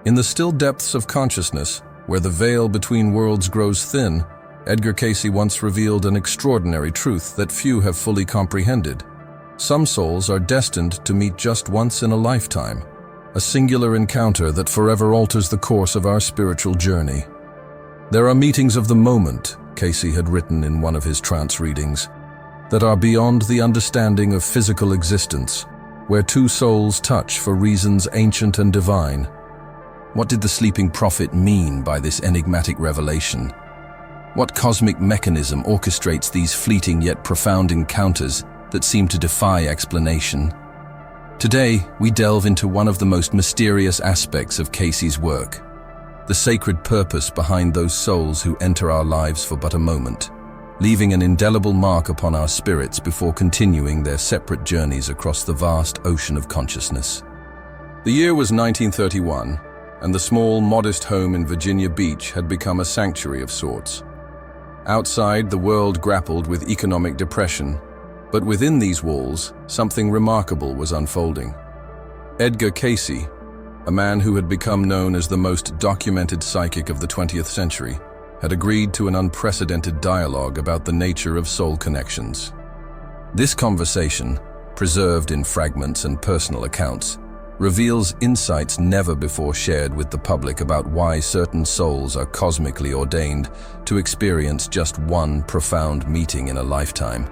In the still depths of consciousness, where the veil between worlds grows thin, Edgar Cayce once revealed an extraordinary truth that few have fully comprehended. Some souls are destined to meet just once in a lifetime, a singular encounter that forever alters the course of our spiritual journey. There are meetings of the moment, Cayce had written in one of his trance readings, that are beyond the understanding of physical existence, where two souls touch for reasons ancient and divine. What did the sleeping prophet mean by this enigmatic revelation? What cosmic mechanism orchestrates these fleeting yet profound encounters that seem to defy explanation? Today, we delve into one of the most mysterious aspects of Cayce's work, the sacred purpose behind those souls who enter our lives for but a moment, leaving an indelible mark upon our spirits before continuing their separate journeys across the vast ocean of consciousness. The year was 1931, and the small, modest home in Virginia Beach had become a sanctuary of sorts. Outside, the world grappled with economic depression, but within these walls, something remarkable was unfolding. Edgar Cayce, a man who had become known as the most documented psychic of the 20th century, had agreed to an unprecedented dialogue about the nature of soul connections. This conversation, preserved in fragments and personal accounts, reveals insights never before shared with the public about why certain souls are cosmically ordained to experience just one profound meeting in a lifetime.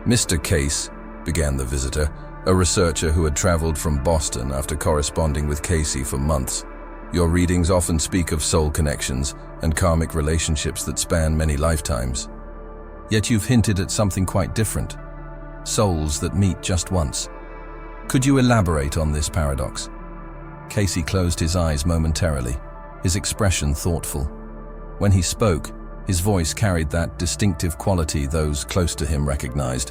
"Mr. Cayce," began the visitor, a researcher who had traveled from Boston after corresponding with Cayce for months, "your readings often speak of soul connections and karmic relationships that span many lifetimes. Yet you've hinted at something quite different: souls that meet just once. Could you elaborate on this paradox?" Cayce closed his eyes momentarily, his expression thoughtful. When he spoke, his voice carried that distinctive quality those close to him recognized,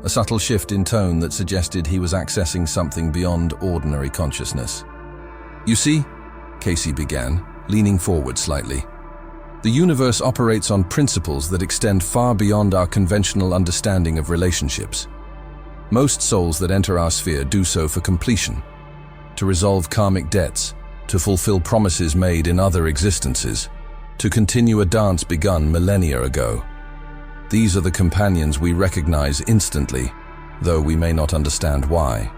a subtle shift in tone that suggested he was accessing something beyond ordinary consciousness. "You see," Cayce began, leaning forward slightly, "the universe operates on principles that extend far beyond our conventional understanding of relationships. Most souls that enter our sphere do so for completion, to resolve karmic debts, to fulfill promises made in other existences, to continue a dance begun millennia ago. These are the companions we recognize instantly, though we may not understand why.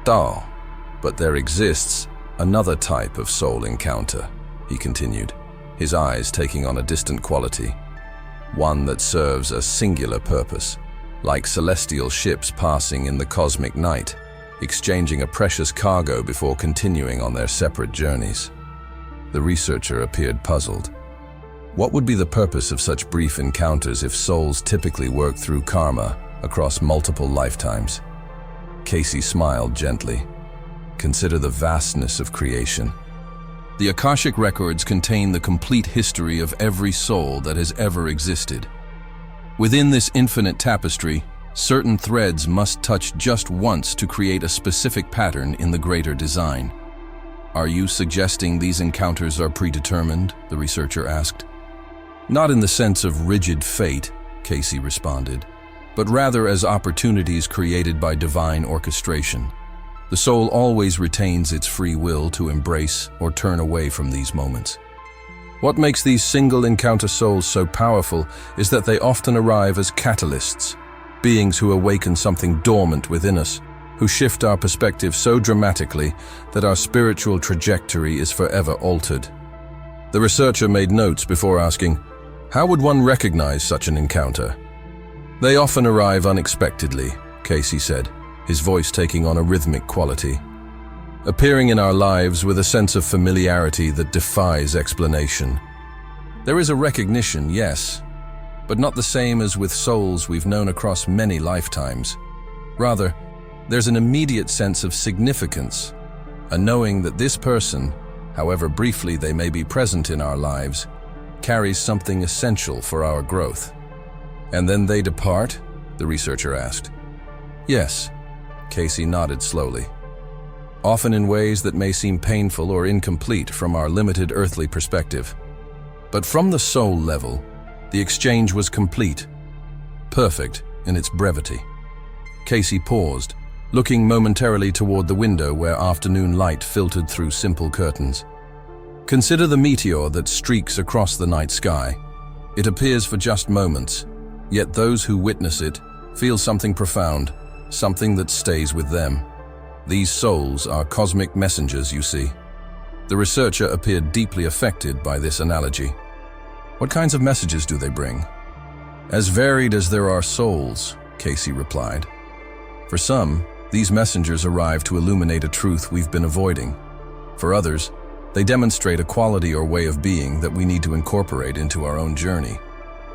But there exists another type of soul encounter," he continued, his eyes taking on a distant quality, "one that serves a singular purpose, like celestial ships passing in the cosmic night, exchanging a precious cargo before continuing on their separate journeys." The researcher appeared puzzled. What would be the purpose of such brief encounters if souls typically work through karma across multiple lifetimes? Cayce smiled gently. "Consider the vastness of creation. The Akashic records contain the complete history of every soul that has ever existed. Within this infinite tapestry, certain threads must touch just once to create a specific pattern in the greater design." "Are you suggesting these encounters are predetermined?" the researcher asked. "Not in the sense of rigid fate," Cayce responded, "but rather as opportunities created by divine orchestration. The soul always retains its free will to embrace or turn away from these moments. What makes these single encounter souls so powerful is that they often arrive as catalysts, beings who awaken something dormant within us, who shift our perspective so dramatically that our spiritual trajectory is forever altered." The researcher made notes before asking, "How would one recognize such an encounter?" "They often arrive unexpectedly," Cayce said, his voice taking on a rhythmic quality, "appearing in our lives with a sense of familiarity that defies explanation. There is a recognition, yes, but not the same as with souls we've known across many lifetimes. Rather, there's an immediate sense of significance, a knowing that this person, however briefly they may be present in our lives, carries something essential for our growth." "And then they depart?" the researcher asked. "Yes," Cayce nodded slowly. "Often in ways that may seem painful or incomplete from our limited earthly perspective. But from the soul level, the exchange was complete, perfect in its brevity." Cayce paused, looking momentarily toward the window where afternoon light filtered through simple curtains. Consider the meteor that streaks across the night sky. It appears for just moments, yet those who witness it feel something profound, something that stays with them. These souls are cosmic messengers, you see. The researcher appeared deeply affected by this analogy. What kinds of messages do they bring? As varied as there are souls, Cayce replied. For some, these messengers arrive to illuminate a truth we've been avoiding. For others, they demonstrate a quality or way of being that we need to incorporate into our own journey.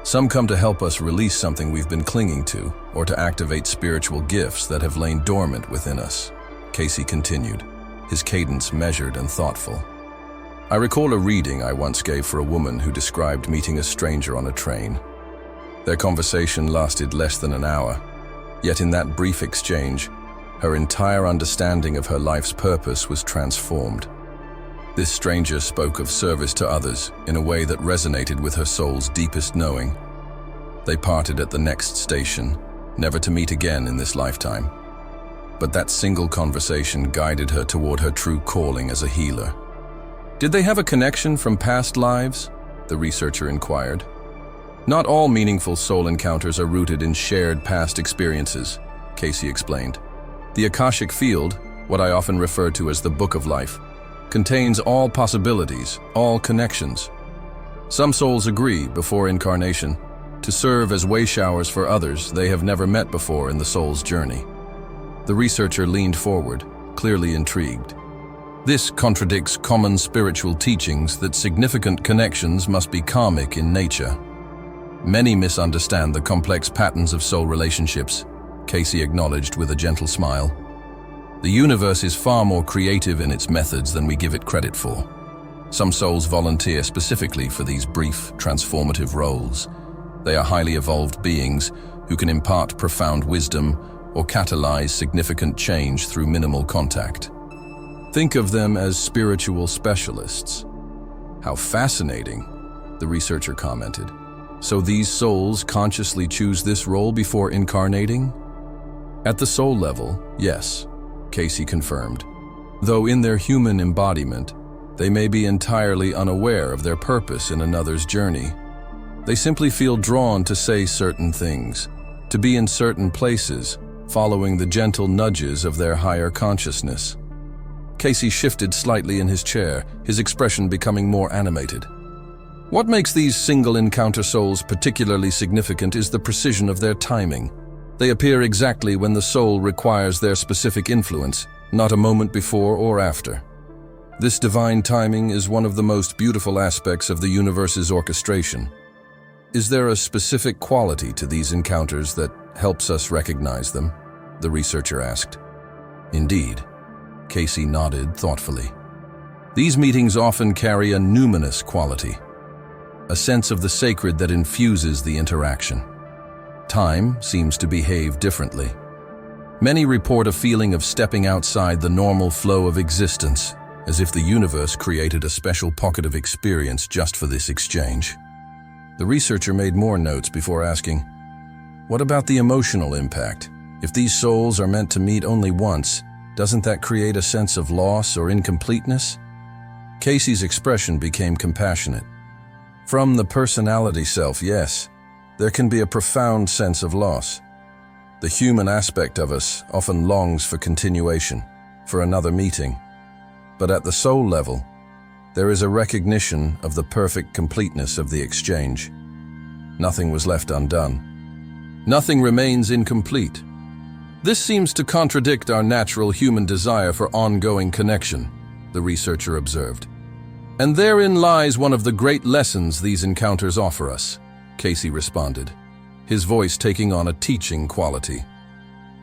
Some come to help us release something we've been clinging to, or to activate spiritual gifts that have lain dormant within us. Cayce continued, his cadence measured and thoughtful. I recall a reading I once gave for a woman who described meeting a stranger on a train. Their conversation lasted less than an hour, yet in that brief exchange, her entire understanding of her life's purpose was transformed. This stranger spoke of service to others in a way that resonated with her soul's deepest knowing. They parted at the next station, never to meet again in this lifetime. But that single conversation guided her toward her true calling as a healer. Did they have a connection from past lives? The researcher inquired. Not all meaningful soul encounters are rooted in shared past experiences, Cayce explained. The Akashic field, what I often refer to as the Book of Life, contains all possibilities, all connections. Some souls agree, before incarnation, to serve as way showers for others they have never met before in the soul's journey. The researcher leaned forward, clearly intrigued. This contradicts common spiritual teachings that significant connections must be karmic in nature. Many misunderstand the complex patterns of soul relationships, Cayce acknowledged with a gentle smile. The universe is far more creative in its methods than we give it credit for. Some souls volunteer specifically for these brief, transformative roles. They are highly evolved beings who can impart profound wisdom or catalyze significant change through minimal contact. Think of them as spiritual specialists. How fascinating, the researcher commented. So these souls consciously choose this role before incarnating? At the soul level, yes, Cayce confirmed. Though in their human embodiment, they may be entirely unaware of their purpose in another's journey. They simply feel drawn to say certain things, to be in certain places, following the gentle nudges of their higher consciousness. Cayce shifted slightly in his chair, his expression becoming more animated. What makes these single encounter souls particularly significant is the precision of their timing. They appear exactly when the soul requires their specific influence, not a moment before or after. This divine timing is one of the most beautiful aspects of the universe's orchestration. Is there a specific quality to these encounters that helps us recognize them? The researcher asked. Indeed, Cayce nodded thoughtfully. These meetings often carry a numinous quality, a sense of the sacred that infuses the interaction. Time seems to behave differently. Many report a feeling of stepping outside the normal flow of existence, as if the universe created a special pocket of experience just for this exchange. The researcher made more notes before asking, what about the emotional impact? If these souls are meant to meet only once, doesn't that create a sense of loss or incompleteness? Cayce's expression became compassionate. From the personality self, yes, there can be a profound sense of loss. The human aspect of us often longs for continuation, for another meeting. But at the soul level, there is a recognition of the perfect completeness of the exchange. Nothing was left undone. Nothing remains incomplete. This seems to contradict our natural human desire for ongoing connection, the researcher observed. And therein lies one of the great lessons these encounters offer us, Cayce responded, his voice taking on a teaching quality.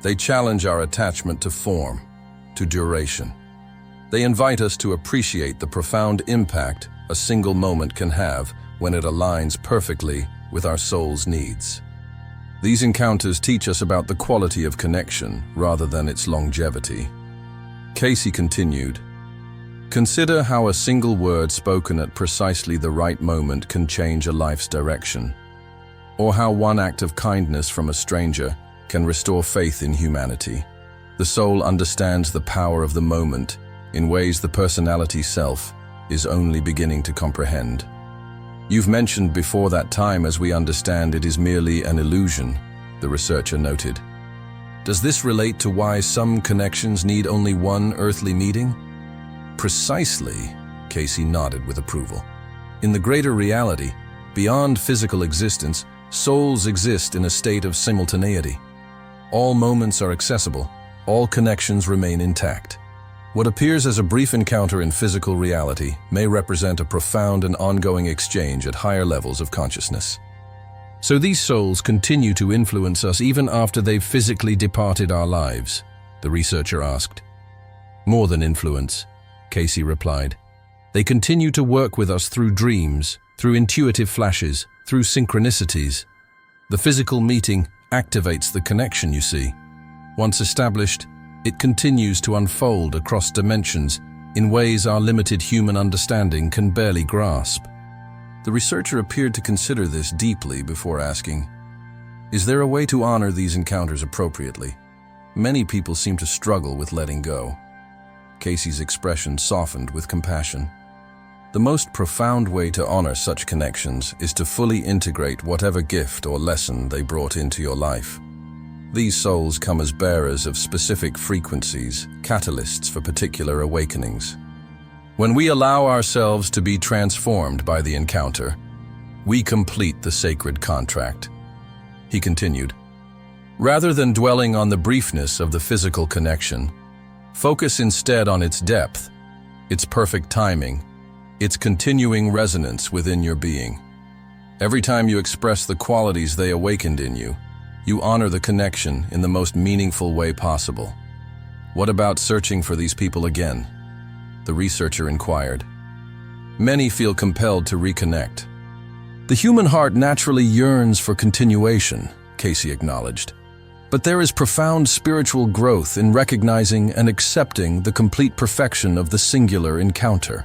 They challenge our attachment to form, to duration. They invite us to appreciate the profound impact a single moment can have when it aligns perfectly with our soul's needs. These encounters teach us about the quality of connection rather than its longevity. Cayce continued, consider how a single word spoken at precisely the right moment can change a life's direction, or how one act of kindness from a stranger can restore faith in humanity. The soul understands the power of the moment in ways the personality self is only beginning to comprehend. You've mentioned before that time as we understand it is merely an illusion, the researcher noted. Does this relate to why some connections need only one earthly meeting? Precisely, Cayce nodded with approval. In the greater reality, beyond physical existence, souls exist in a state of simultaneity. All moments are accessible, all connections remain intact. What appears as a brief encounter in physical reality may represent a profound and ongoing exchange at higher levels of consciousness. So these souls continue to influence us even after they've physically departed our lives, the researcher asked. More than influence, Cayce replied. They continue to work with us through dreams, through intuitive flashes, through synchronicities. The physical meeting activates the connection, you see. Once established, it continues to unfold across dimensions in ways our limited human understanding can barely grasp. The researcher appeared to consider this deeply before asking, is there a way to honor these encounters appropriately? Many people seem to struggle with letting go. Cayce's expression softened with compassion. The most profound way to honor such connections is to fully integrate whatever gift or lesson they brought into your life. These souls come as bearers of specific frequencies, catalysts for particular awakenings. When we allow ourselves to be transformed by the encounter, we complete the sacred contract. He continued, rather than dwelling on the briefness of the physical connection, focus instead on its depth, its perfect timing, its continuing resonance within your being. Every time you express the qualities they awakened in you, you honor the connection in the most meaningful way possible. What about searching for these people again? The researcher inquired. Many feel compelled to reconnect. The human heart naturally yearns for continuation, Cayce acknowledged. But there is profound spiritual growth in recognizing and accepting the complete perfection of the singular encounter.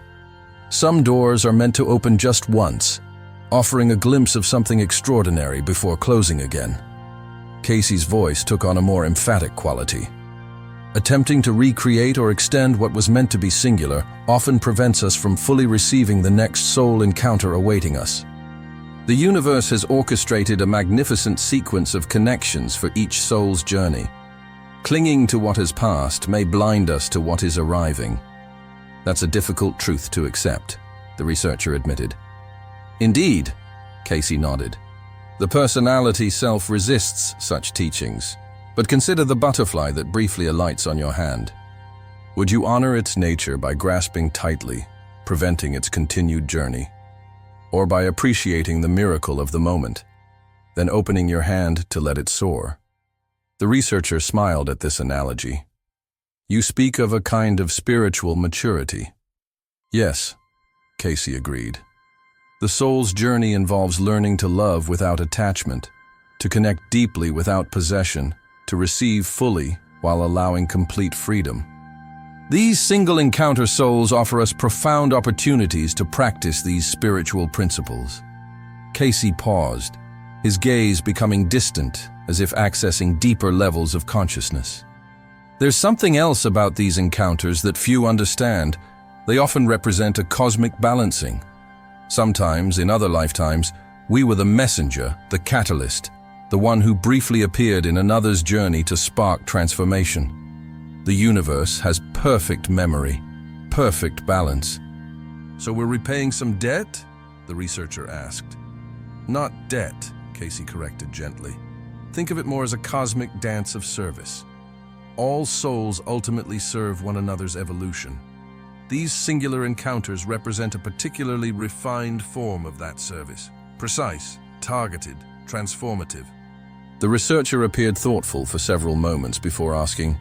Some doors are meant to open just once, offering a glimpse of something extraordinary before closing again. Cayce's voice took on a more emphatic quality. Attempting to recreate or extend what was meant to be singular often prevents us from fully receiving the next soul encounter awaiting us. The universe has orchestrated a magnificent sequence of connections for each soul's journey. Clinging to what has passed may blind us to what is arriving. That's a difficult truth to accept, the researcher admitted. Indeed, Cayce nodded. The personality self resists such teachings, but consider the butterfly that briefly alights on your hand. Would you honor its nature by grasping tightly, preventing its continued journey? Or by appreciating the miracle of the moment, then opening your hand to let it soar? The researcher smiled at this analogy. You speak of a kind of spiritual maturity. Yes, Cayce agreed. The soul's journey involves learning to love without attachment, to connect deeply without possession, to receive fully while allowing complete freedom. These single encounter souls offer us profound opportunities to practice these spiritual principles. Cayce paused, his gaze becoming distant, as if accessing deeper levels of consciousness. There's something else about these encounters that few understand. They often represent a cosmic balancing. Sometimes, in other lifetimes, we were the messenger, the catalyst, the one who briefly appeared in another's journey to spark transformation. The universe has perfect memory, perfect balance. So we're repaying some debt? The researcher asked. Not debt, Cayce corrected gently. Think of it more as a cosmic dance of service. All souls ultimately serve one another's evolution. These singular encounters represent a particularly refined form of that service. Precise, targeted, transformative. The researcher appeared thoughtful for several moments before asking,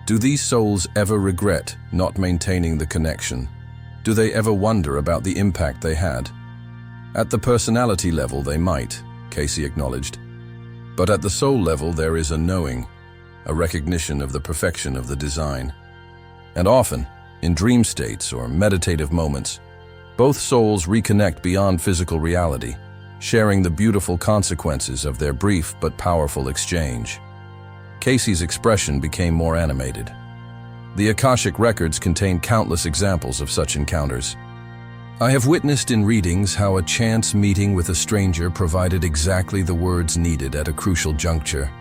do these souls ever regret not maintaining the connection? Do they ever wonder about the impact they had? At the personality level they might, Cayce acknowledged. But at the soul level there is a knowing, a recognition of the perfection of the design. And often, in dream states or meditative moments, both souls reconnect beyond physical reality, sharing the beautiful consequences of their brief but powerful exchange. Cayce's expression became more animated. The Akashic records contain countless examples of such encounters. I have witnessed in readings how a chance meeting with a stranger provided exactly the words needed at a crucial juncture.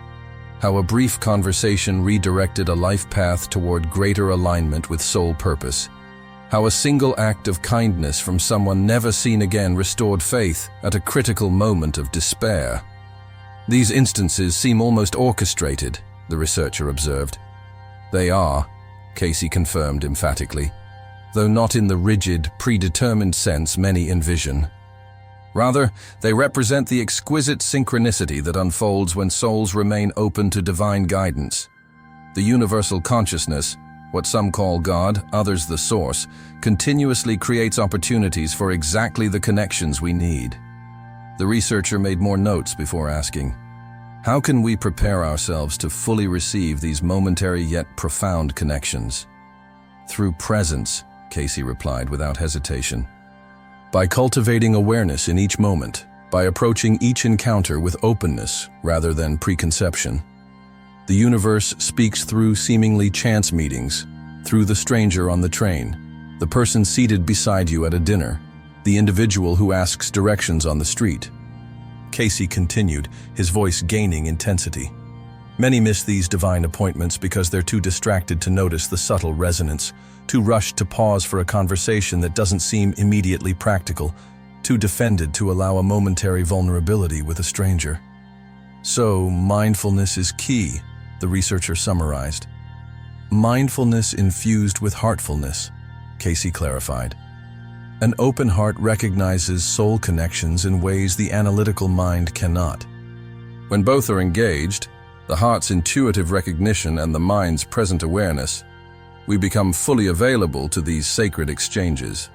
How a brief conversation redirected a life path toward greater alignment with soul purpose. How a single act of kindness from someone never seen again restored faith at a critical moment of despair. These instances seem almost orchestrated, the researcher observed. They are, Cayce confirmed emphatically, though not in the rigid, predetermined sense many envision. Rather, they represent the exquisite synchronicity that unfolds when souls remain open to divine guidance. The universal consciousness, what some call God, others the source, continuously creates opportunities for exactly the connections we need. The researcher made more notes before asking, how can we prepare ourselves to fully receive these momentary yet profound connections? Through presence, Cayce replied without hesitation. By cultivating awareness in each moment, by approaching each encounter with openness rather than preconception. The universe speaks through seemingly chance meetings, through the stranger on the train, the person seated beside you at a dinner, the individual who asks directions on the street. Cayce continued, his voice gaining intensity. Many miss these divine appointments because they're too distracted to notice the subtle resonance, too rushed to pause for a conversation that doesn't seem immediately practical, too defended to allow a momentary vulnerability with a stranger. So, mindfulness is key, the researcher summarized. Mindfulness infused with heartfulness, Cayce clarified. An open heart recognizes soul connections in ways the analytical mind cannot. When both are engaged, the heart's intuitive recognition and the mind's present awareness, we become fully available to these sacred exchanges.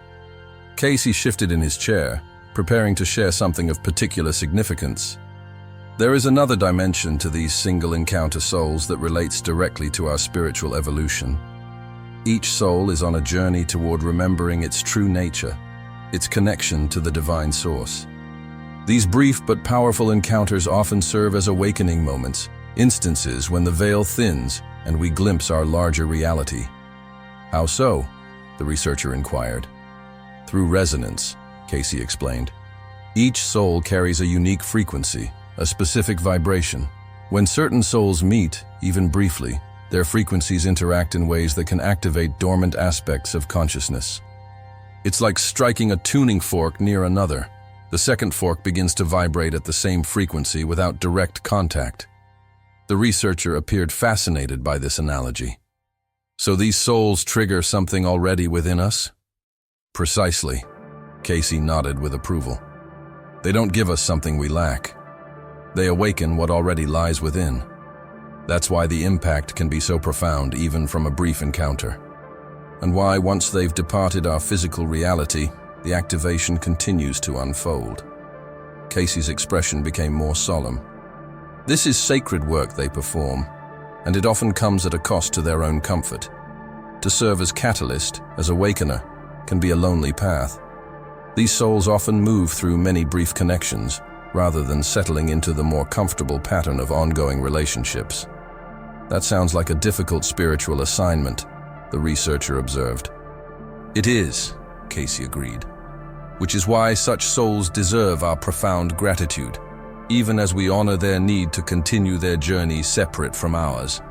Cayce shifted in his chair, preparing to share something of particular significance. There is another dimension to these single encounter souls that relates directly to our spiritual evolution. Each soul is on a journey toward remembering its true nature, its connection to the divine source. These brief but powerful encounters often serve as awakening moments, instances when the veil thins and we glimpse our larger reality. How so? The researcher inquired. Through resonance, Cayce explained. Each soul carries a unique frequency, a specific vibration. When certain souls meet, even briefly, their frequencies interact in ways that can activate dormant aspects of consciousness. It's like striking a tuning fork near another. The second fork begins to vibrate at the same frequency without direct contact. The researcher appeared fascinated by this analogy. So these souls trigger something already within us? Precisely. Cayce nodded with approval. They don't give us something we lack. They awaken what already lies within. That's why the impact can be so profound even from a brief encounter. And why, once they've departed our physical reality, the activation continues to unfold. Cayce's expression became more solemn. This is sacred work they perform, and it often comes at a cost to their own comfort. To serve as catalyst, as awakener, can be a lonely path. These souls often move through many brief connections, rather than settling into the more comfortable pattern of ongoing relationships. That sounds like a difficult spiritual assignment, the researcher observed. It is, Cayce agreed, which is why such souls deserve our profound gratitude, even as we honor their need to continue their journey separate from ours.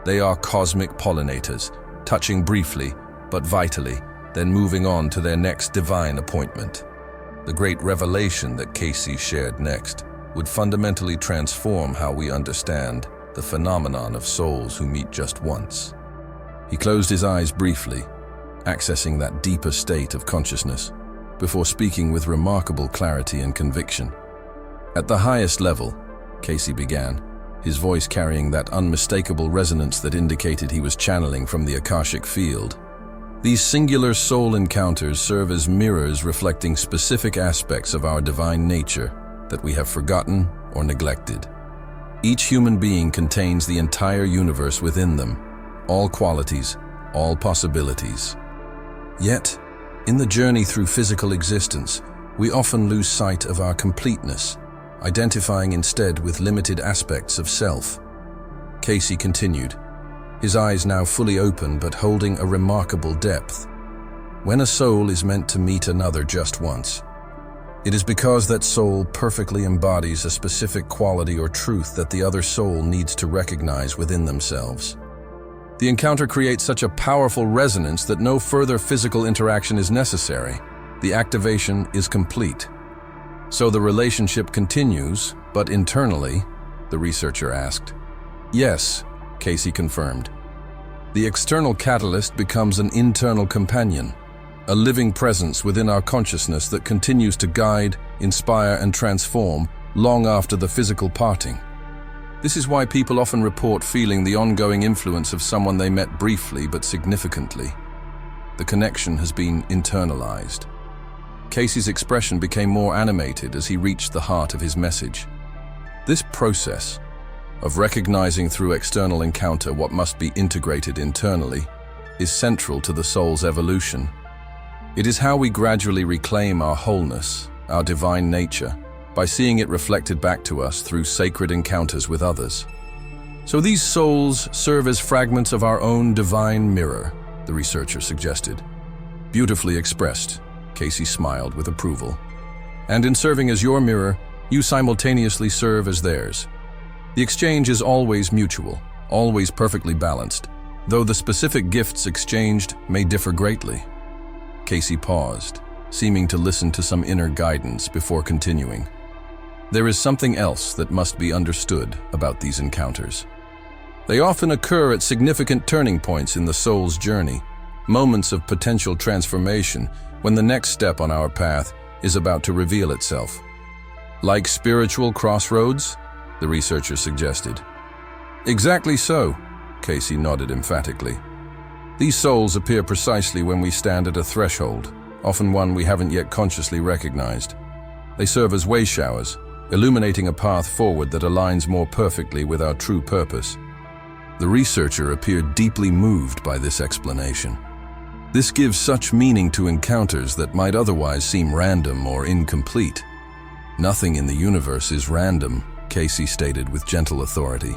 They are cosmic pollinators, touching briefly, but vitally, then moving on to their next divine appointment. The great revelation that Cayce shared next would fundamentally transform how we understand the phenomenon of souls who meet just once. He closed his eyes briefly, accessing that deeper state of consciousness, before speaking with remarkable clarity and conviction. At the highest level, Cayce began, his voice carrying that unmistakable resonance that indicated he was channeling from the Akashic field. These singular soul encounters serve as mirrors reflecting specific aspects of our divine nature that we have forgotten or neglected. Each human being contains the entire universe within them, all qualities, all possibilities. Yet, in the journey through physical existence, we often lose sight of our completeness, identifying instead with limited aspects of self. Cayce continued, his eyes now fully open but holding a remarkable depth. When a soul is meant to meet another just once, it is because that soul perfectly embodies a specific quality or truth that the other soul needs to recognize within themselves. The encounter creates such a powerful resonance that no further physical interaction is necessary. The activation is complete. So the relationship continues, but internally, the researcher asked. Yes, Cayce confirmed. The external catalyst becomes an internal companion, a living presence within our consciousness that continues to guide, inspire, and transform long after the physical parting. This is why people often report feeling the ongoing influence of someone they met briefly but significantly. The connection has been internalized. Cayce's expression became more animated as he reached the heart of his message. This process of recognizing through external encounter what must be integrated internally is central to the soul's evolution. It is how we gradually reclaim our wholeness, our divine nature, by seeing it reflected back to us through sacred encounters with others. So these souls serve as fragments of our own divine mirror, the researcher suggested. Beautifully expressed, Cayce smiled with approval. And in serving as your mirror, you simultaneously serve as theirs. The exchange is always mutual, always perfectly balanced, though the specific gifts exchanged may differ greatly. Cayce paused, seeming to listen to some inner guidance before continuing. There is something else that must be understood about these encounters. They often occur at significant turning points in the soul's journey, moments of potential transformation when the next step on our path is about to reveal itself. Like spiritual crossroads, the researcher suggested. Exactly so, Cayce nodded emphatically. These souls appear precisely when we stand at a threshold, often one we haven't yet consciously recognized. They serve as way showers, illuminating a path forward that aligns more perfectly with our true purpose. The researcher appeared deeply moved by this explanation. This gives such meaning to encounters that might otherwise seem random or incomplete. Nothing in the universe is random, Cayce stated with gentle authority.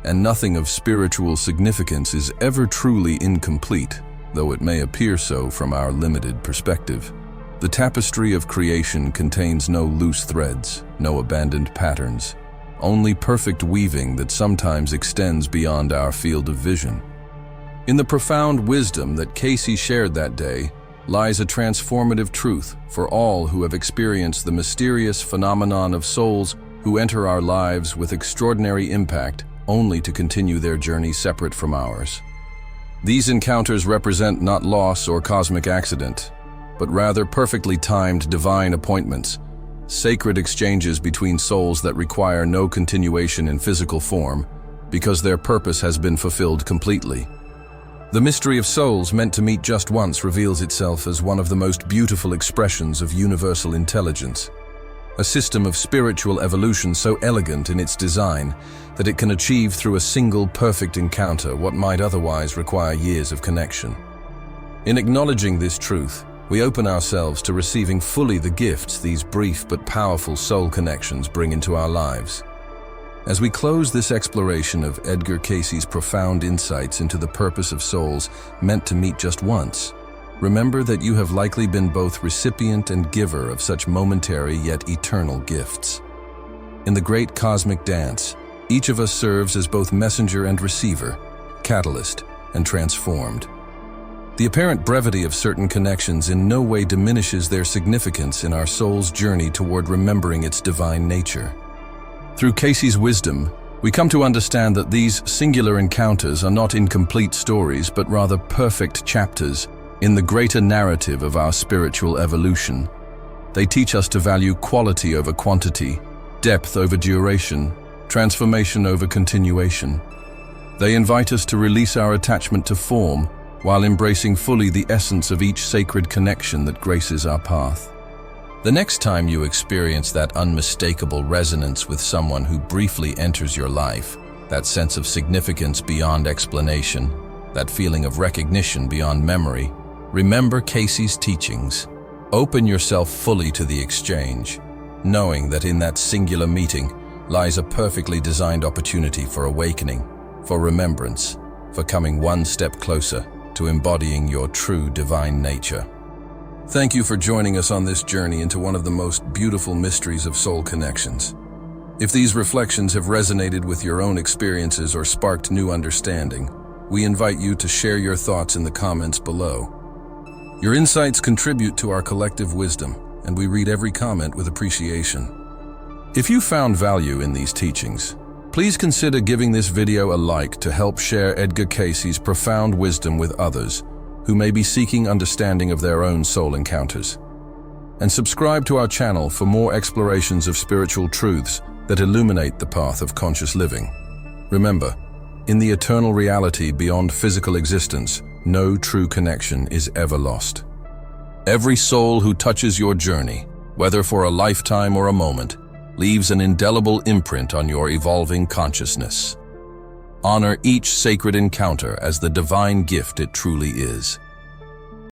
And nothing of spiritual significance is ever truly incomplete, though it may appear so from our limited perspective. The tapestry of creation contains no loose threads, no abandoned patterns, only perfect weaving that sometimes extends beyond our field of vision. In the profound wisdom that Cayce shared that day lies a transformative truth for all who have experienced the mysterious phenomenon of souls who enter our lives with extraordinary impact only to continue their journey separate from ours. These encounters represent not loss or cosmic accident, but rather perfectly timed divine appointments, sacred exchanges between souls that require no continuation in physical form because their purpose has been fulfilled completely. The mystery of souls meant to meet just once reveals itself as one of the most beautiful expressions of universal intelligence. A system of spiritual evolution so elegant in its design that it can achieve through a single perfect encounter what might otherwise require years of connection. In acknowledging this truth, we open ourselves to receiving fully the gifts these brief but powerful soul connections bring into our lives. As we close this exploration of Edgar Cayce's profound insights into the purpose of souls meant to meet just once, remember that you have likely been both recipient and giver of such momentary yet eternal gifts. In the great cosmic dance, each of us serves as both messenger and receiver, catalyst and transformed. The apparent brevity of certain connections in no way diminishes their significance in our soul's journey toward remembering its divine nature. Through Cayce's wisdom, we come to understand that these singular encounters are not incomplete stories, but rather perfect chapters in the greater narrative of our spiritual evolution. They teach us to value quality over quantity, depth over duration, transformation over continuation. They invite us to release our attachment to form while embracing fully the essence of each sacred connection that graces our path. The next time you experience that unmistakable resonance with someone who briefly enters your life, that sense of significance beyond explanation, that feeling of recognition beyond memory, remember Cayce's teachings. Open yourself fully to the exchange, knowing that in that singular meeting lies a perfectly designed opportunity for awakening, for remembrance, for coming one step closer to embodying your true divine nature. Thank you for joining us on this journey into one of the most beautiful mysteries of soul connections. If these reflections have resonated with your own experiences or sparked new understanding, we invite you to share your thoughts in the comments below. Your insights contribute to our collective wisdom, and we read every comment with appreciation. If you found value in these teachings, please consider giving this video a like to help share Edgar Cayce's profound wisdom with others who may be seeking understanding of their own soul encounters. And subscribe to our channel for more explorations of spiritual truths that illuminate the path of conscious living. Remember, in the eternal reality beyond physical existence, no true connection is ever lost. Every soul who touches your journey, whether for a lifetime or a moment, leaves an indelible imprint on your evolving consciousness. Honor each sacred encounter as the divine gift it truly is.